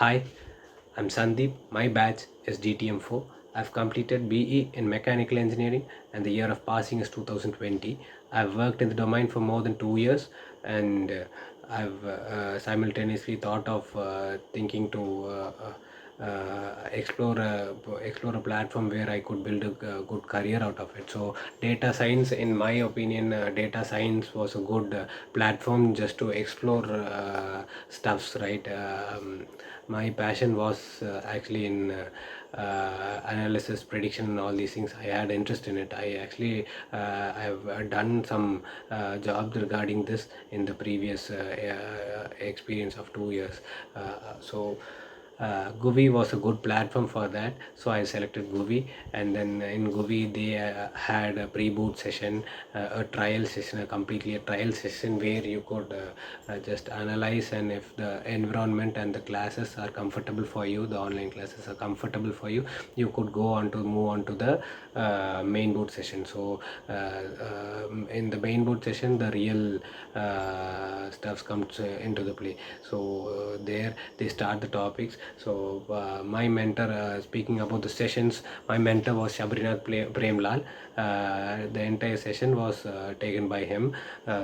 Hi, I'm Sandeep. My batch is GTM4. I've completed BE in Mechanical Engineering and the year of passing is 2020. I've worked in the domain for more than 2 years, and I've simultaneously thought of thinking to explore a platform where I could build a good career out of it. So data science, in my opinion, data science was a good platform just to explore stuffs, right? My passion was actually in analysis, prediction, and all these things. I had interest in it. I've done some jobs regarding this in the previous experience of 2 years. GUVI was a good platform for that, so I selected GUVI. And then in GUVI they had a pre-boot session, a trial session, a trial session where you could just analyze, and if the environment and the classes are comfortable for you, the online classes are comfortable for you, you could move on to the main boot session. So in the main boot session, the real stuff comes into the play. So there they start the topics. So my mentor, speaking about the sessions, my mentor was Shabrinath Premlal. The entire session was taken by him.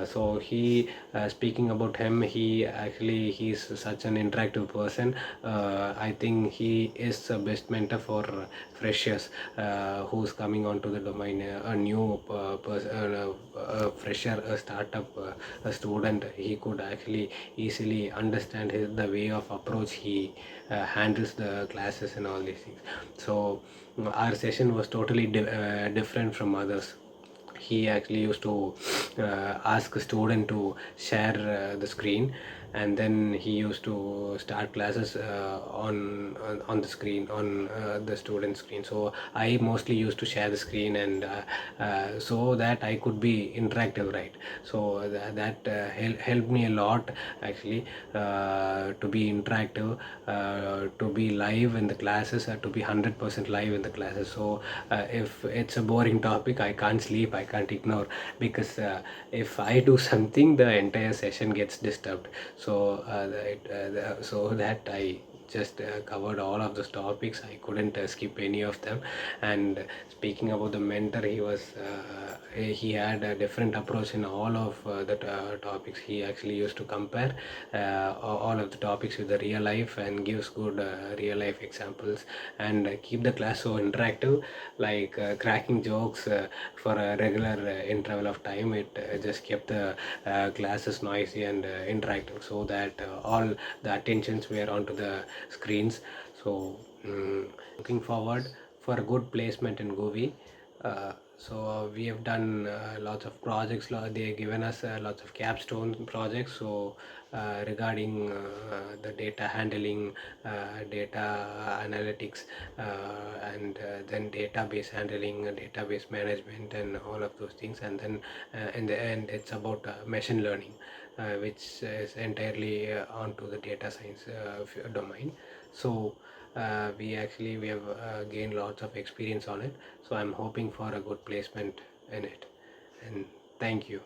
So he, speaking about him, he's such an interactive person. I think he is the best mentor for freshers who's coming onto the domain, a new person, a fresher, a startup, a student. He could actually easily understand the way of approach he handles the classes and all these things. So our session was totally different from others. He actually used to ask a student to share the screen, and then he used to start classes on the screen, on the student screen. So I mostly used to share the screen, and so that I could be interactive, right? So that helped me a lot actually, to be interactive, to be live in the classes, to be 100% live in the classes. So if it's a boring topic, I can't sleep, I can't ignore, because if I do something, the entire session gets disturbed. So so that I just covered all of those topics. I couldn't skip any of them. And speaking about the mentor, he had a different approach in all of the topics. He actually used to compare all of the topics with the real life and gives good real life examples, and keep the class so interactive, like cracking jokes for a regular interval of time. It just kept the classes noisy and interactive, so that all the attentions were onto the screens. So looking forward for a good placement in GUVI. So we have done lots of projects. They have given us lots of capstone projects. So regarding the data handling, data analytics, and then database handling, database management, and all of those things. And then in the end, it's about machine learning, which is entirely onto the data science domain. So we have gained lots of experience on it. So I'm hoping for a good placement in it. And thank you.